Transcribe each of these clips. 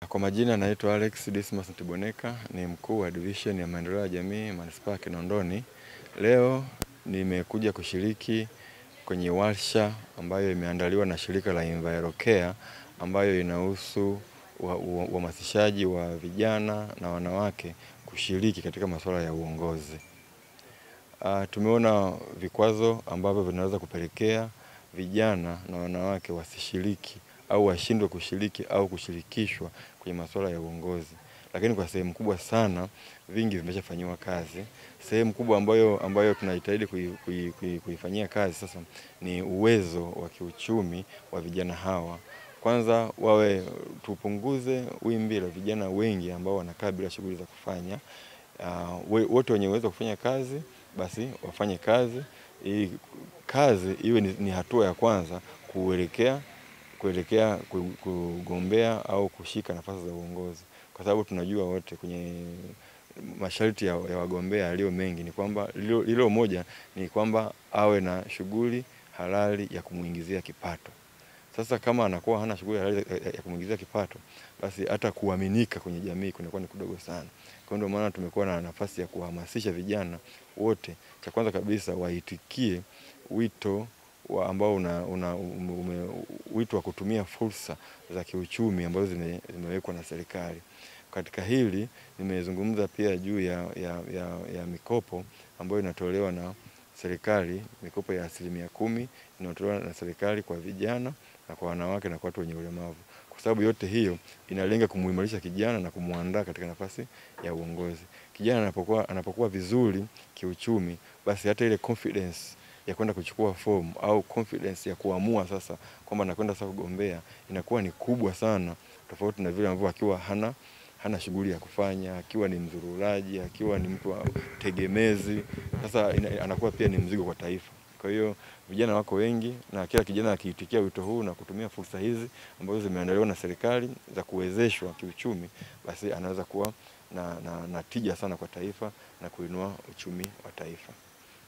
Kwa majina naitwa Alex Dismas Ntiboneka, ni mkuu wa division ya maendeleo ya jamii Manispaa ya Kinondoni. Leo nimekuja kushiriki kwenye warsha ambayo imeandaliwa na shirika la EnviroCare ambayo inahusu uhamasishaji wa vijana na wanawake kushiriki katika masuala ya uongozi. Tumeona vikwazo ambavyo vinaweza kupelekea vijana na wanawake wasishiriki au washindwe kushiriki au kushirikishwa kwenye masuala ya uongozi. Lakini kwa sehemu kubwa sana vingi vimeshafanywa kazi. Sehemu kubwa ambayo tunahitaji kuifanyia kazi sasa ni uwezo wa kiuchumi wa vijana hawa. Kwanza tupunguze wimbi la vijana wengi ambao wanakaa bila shughuli za kufanya. Wote wenye uwezo wa kufanya kazi basi wafanye kazi. Kazi iwe ni hatua ya kwanza kuelekea kugombea au kushika nafasi za uongozi, kwa sababu tunajua wote kwenye masharti ya wagombea yaliyo mengi ni kwamba lilo moja ni kwamba awe na shughuli halali ya kumuingizia kipato. Sasa kama anakuwa hana shughuli halali ya kumuingizia kipato, basi hata kuaminika kwenye jamii kunakuwa ni kidogo sana. Kwa ndio maana tumekuwa na nafasi ya kuhamasisha vijana wote, cha kwanza kabisa waitikie wito ambao wito wa kutumia fursa za kiuchumi ambazo zimewekwa na serikali. Katika hili nimezungumza pia juu ya mikopo ambayo inatolewa na serikali, mikopo ya 10% inatolewa na serikali kwa vijana na kwa wanawake na kwa watu wenye ulemavu. Kwa sababu yote hiyo inalenga kumuimarisha kijana na kumuandaa katika nafasi ya uongozi. Kijana anapokuwa vizuri kiuchumi, basi hata ile confidence ya kwenda kuchukua fomu au confidence ya kuamua sasa kwamba nakwenda sasa kugombea inakuwa ni kubwa sana, tofauti na vile ambavyo akiwa hana shughuli ya kufanya, akiwa ni mzururaji, akiwa ni mtu tegemezi, sasa anakuwa pia ni mzigo kwa taifa. Kwa hiyo vijana wako wengi na kila kijana akiitikia wito huu na kutumia fursa hizi ambazo zimeandaliwa na serikali za kuwezeshwa kiuchumi, basi anaweza kuwa na tija sana kwa taifa na kuinua uchumi wa taifa.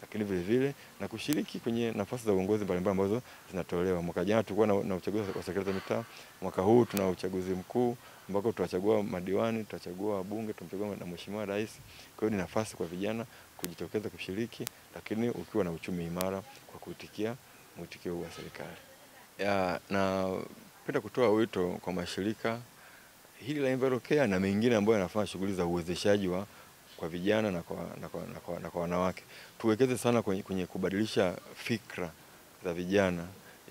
Lakini vile vile na kushiriki kwenye nafasi za uongozi mbalimbali ambazo zinatolewa. Mwaka jana tulikuwa na uchaguzi wa serikali za mitaa. Mwaka huu tuna uchaguzi mkuu ambako tutachagua madiwani, tutachagua wabunge, tutachagua na mheshimiwa rais. Kwa hiyo ni nafasi kwa vijana kujitokeza kushiriki, lakini ukiwa na uchumi imara kwa kuitikia mwitikio huu wa serikali. Na napenda kutoa wito kwa mashirika hili la EnviroCare na mengine ambayo yanafanya shughuli za uwezeshaji kwa vijana na kwa wanawake. Tuwekeze sana kwenye kubadilisha fikra za vijana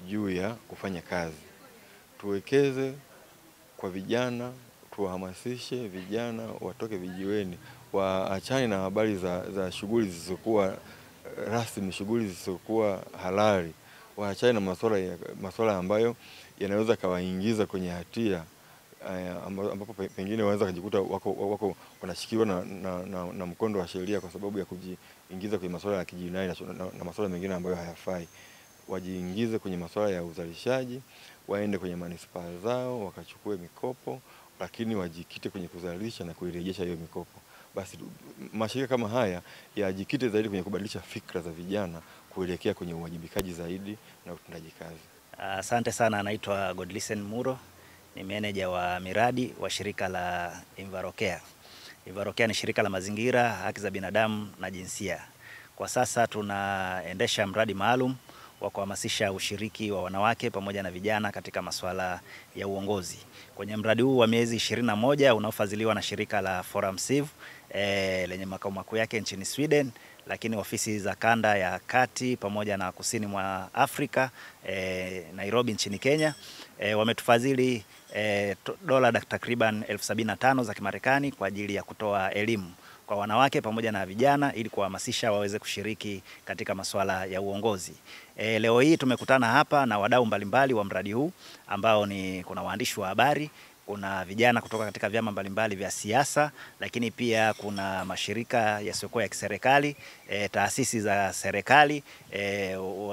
juu ya kufanya kazi. Tuwekeze kwa vijana, tuwahamasishe vijana watoke vijiweni, waachane na habari za shughuli zisizokuwa rasmi, shughuli zisizokuwa halali. Waachane na masuala ambayo yanaweza kawaingiza kwenye hatia, ambapo pengine wanaweza kujikuta wako wanashikiwa na mkondo wa sheria kwa sababu ya kujiingiza kwenye masuala ya kijinai na masuala mengine ambayo hayafai. Wajiingize kwenye masuala ya uzalishaji, waende kwenye manispaa zao wakachukue mikopo, lakini wajikite kwenye kuzalisha na kuirejesha hiyo mikopo. Basi mashirika kama haya yajikite zaidi kwenye kubadilisha fikra za vijana kuelekea kwenye uwajibikaji zaidi na utendaji kazi. Asante sana, naitwa Godlisten Muro, ni meneja wa miradi wa shirika la EnviroCare. EnviroCare ni shirika la mazingira, haki za binadamu na jinsia. Kwa sasa tunaendesha mradi maalum wa kuhamasisha ushiriki wa wanawake pamoja na vijana katika masuala ya uongozi. Kwenye mradi huu wa miezi 21 unaofadhiliwa na shirika la Forum Civ lenye makao makuu yake nchini Sweden, lakini ofisi za kanda ya kati pamoja na kusini mwa Afrika, Nairobi nchini Kenya, wametufadhili dola takriban 75,000 za Kimarekani kwa ajili ya kutoa elimu kwa wanawake pamoja na vijana ili kuhamasisha waweze kushiriki katika masuala ya uongozi. Leo hii tumekutana hapa na wadau mbalimbali wa mradi huu ambao kuna waandishi wa habari, kuna vijana kutoka katika vyama mbalimbali vya siasa, lakini pia kuna mashirika yasiyokuwa ya kiserikali, taasisi za serikali,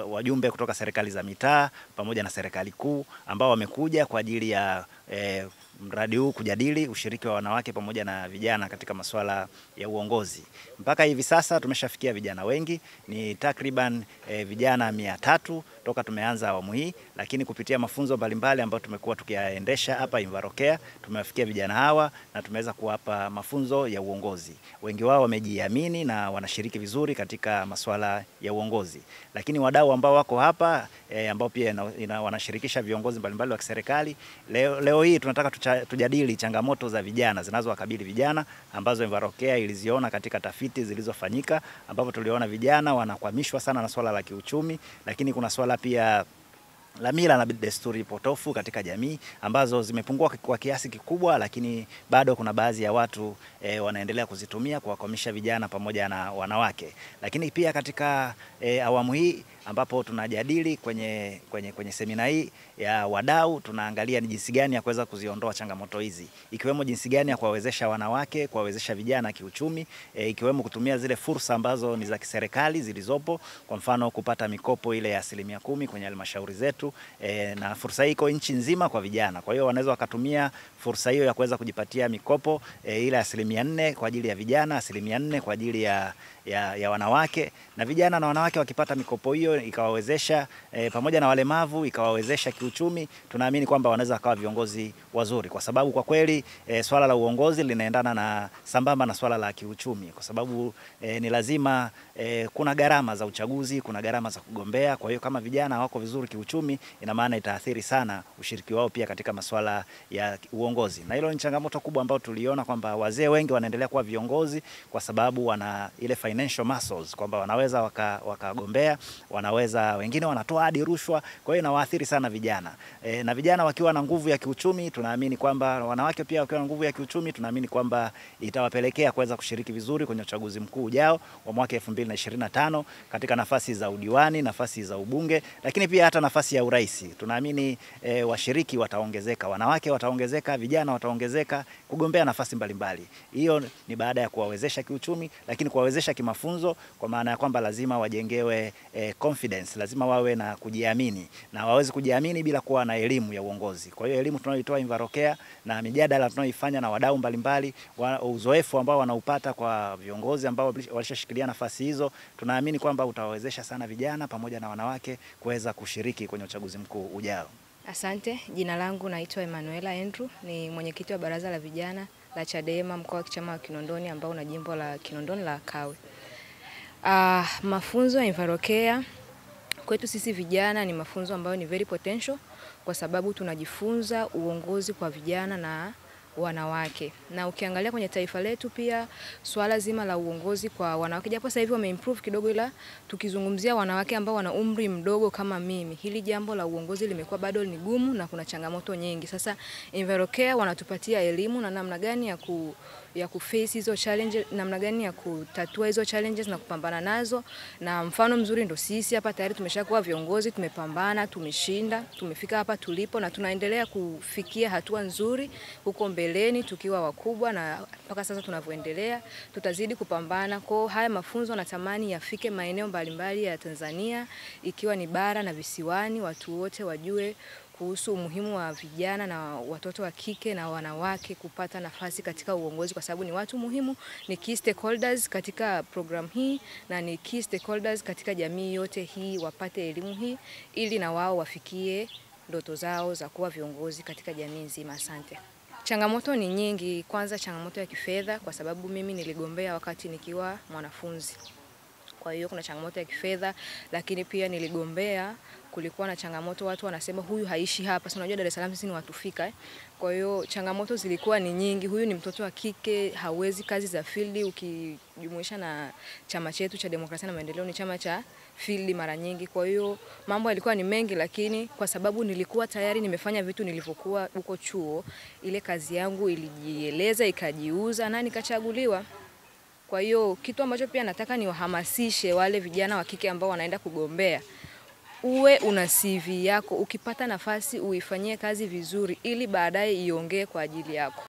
wajumbe kutoka serikali za mitaa pamoja na serikali kuu ambao wamekuja kwa ajili ya mradi huu kujadili ushiriki wa wanawake pamoja na vijana katika masuala ya uongozi. Mpaka hivi sasa tumeshafikia vijana wengi, ni takriban vijana 300 toka tumeanza awamu hii, lakini kupitia mafunzo mbalimbali ambayo tumekuwa tukiyaendesha hapa Invarokea, tumewafikia vijana hawa na tumeweza kuwapa mafunzo ya uongozi. Wengi wao wamejiamini na wanashiriki vizuri katika masuala ya uongozi. Lakini wadau ambao wako hapa ambao pia wanashirikisha viongozi mbalimbali wa kiserikali, leo hii tunataka tujadili changamoto za vijana zinazowakabili vijana ambazo Invarokea iliziona katika tafiti zilizofanyika, ambapo tuliona vijana wanakwamishwa sana na swala la kiuchumi, lakini kuna swala pia la mila na desturi potofu katika jamii ambazo zimepungua kwa kiasi kikubwa, lakini bado kuna baadhi ya watu wanaendelea kuzitumia kuwakwamisha vijana pamoja na wanawake. Lakini pia katika awamu hii ambapo tunajadili kwenye semina hii ya wadau, tunaangalia ni jinsi gani ya kuweza kuziondoa changamoto hizi, ikiwemo jinsi gani ya kuwawezesha wanawake, kuwawezesha vijana kiuchumi, ikiwemo kutumia zile fursa ambazo ni za kiserikali zilizopo, kwa mfano kupata mikopo ile ya 10% kwenye halmashauri zetu, na fursa hii iko nchi nzima kwa vijana. Kwa hiyo wanaweza wakatumia fursa hiyo ya kuweza kujipatia mikopo ile 4% kwa ajili ya vijana, 4% kwa ajili ya wanawake, na vijana na wanawake wakipata mikopo hiyo ikawawezesha pamoja na walemavu ikawawezesha kiuchumi, tunaamini kwamba wanaweza kuwa viongozi wazuri, kwa sababu kwa kweli swala la uongozi linaendana na sambamba na swala la kiuchumi, kwa sababu ni lazima kuna gharama za uchaguzi, kuna gharama za kugombea. Kwa hiyo kama vijana wako vizuri kiuchumi, ina maana itaathiri sana ushiriki wao pia katika masuala ya uongozi. Na hilo ni changamoto kubwa ambayo tuliona kwamba wazee wengi wanaendelea kuwa viongozi kwa sababu wana ile financial muscles, kwamba wanaweza wakagombea, wanaweza, wengine wanatoa hadi rushwa. Kwa hiyo inawaathiri sana vijana. Na vijana wakiwa na nguvu ya kiuchumi, tunaamini kwamba wanawake pia wakiwa na nguvu ya kiuchumi, tunaamini kwamba itawapelekea kuweza kushiriki vizuri kwenye uchaguzi mkuu ujao wa mwaka 2025 katika nafasi za udiwani, nafasi za ubunge, lakini pia hata nafasi ya urais. Tunaamini washiriki wataongezeka, wanawake wataongezeka, vijana wataongezeka kugombea nafasi mbalimbali. Hiyo ni baada ya kuwawezesha kiuchumi, lakini kuwawezesha kimafunzo, kwa maana ya kwamba lazima wajengewe confidence, lazima wawe na kujiamini, na waweze kujiamini bila kuwa na elimu ya uongozi. Kwa hiyo elimu tunayoitoa Invarokea na mijadala tunayoifanya na wadau mbalimbali, uzoefu ambao wanaupata kwa viongozi ambao walishashikilia nafasi hizo, tunaamini kwamba utawawezesha sana vijana pamoja na wanawake kuweza kushiriki kwenye uchaguzi mkuu ujao. Asante, jina langu naitwa Emanuela Andrew, ni mwenyekiti wa baraza la vijana la Chadema mkoa wa kichama wa Kinondoni ambao na jimbo la Kinondoni la Kawe. Mafunzo ya Invarokea kwetu sisi vijana ni mafunzo ambayo ni very potential, kwa sababu tunajifunza uongozi kwa vijana na wanawake. Na ukiangalia kwenye taifa letu pia swala zima la uongozi kwa wanawake, japo sasa hivi wameimprove kidogo, ila tukizungumzia wanawake ambao wana umri mdogo kama mimi, hili jambo la uongozi limekuwa bado ni gumu na kuna changamoto nyingi. Sasa Invarokea wanatupatia elimu na namna gani ya kuface hizo challenges, namna gani ya kutatua hizo challenges na kupambana nazo. Na mfano mzuri ndo sisi hapa tayari tumeshakuwa viongozi, tumepambana, tumeshinda, tumefika hapa tulipo na tunaendelea kufikia hatua nzuri huko mbeleni tukiwa wakubwa, na mpaka sasa tunavyoendelea tutazidi kupambana. Kwa haya mafunzo natamani yafike maeneo mbalimbali ya Tanzania, ikiwa ni bara na visiwani, watu wote wajue kuhusu umuhimu wa vijana na watoto wa kike na wanawake kupata nafasi katika uongozi, kwa sababu ni watu muhimu, ni key stakeholders katika program hii na ni key stakeholders katika jamii yote hii, wapate elimu hii ili na wao wafikie ndoto zao za kuwa viongozi katika jamii nzima. Asante. Changamoto ni nyingi. Kwanza changamoto ya kifedha, kwa sababu mimi niligombea wakati nikiwa mwanafunzi. Kwa hiyo kuna changamoto ya kifedha, lakini pia niligombea kulikuwa na changamoto, watu wanasema huyu haishi hapa. Sasa unajua Dar es Salaam sisi ni watu fika. Kwa hiyo changamoto zilikuwa ni nyingi. Huyu ni mtoto wa kike, hawezi kazi za field, ukijumuisha na chama chetu cha Demokrasia na Maendeleo ni chama cha field mara nyingi. Kwa hiyo mambo yalikuwa ni mengi, lakini kwa sababu nilikuwa tayari nimefanya vitu nilivyokuwa huko chuo, ile kazi yangu ilijieleza, ikajiuza na nikachaguliwa. Kwa hiyo kitu ambacho pia nataka ni wahamasishe wale vijana wa kike ambao wanaenda kugombea, uwe una CV yako, ukipata nafasi uifanyie kazi vizuri ili baadaye iongee kwa ajili yako.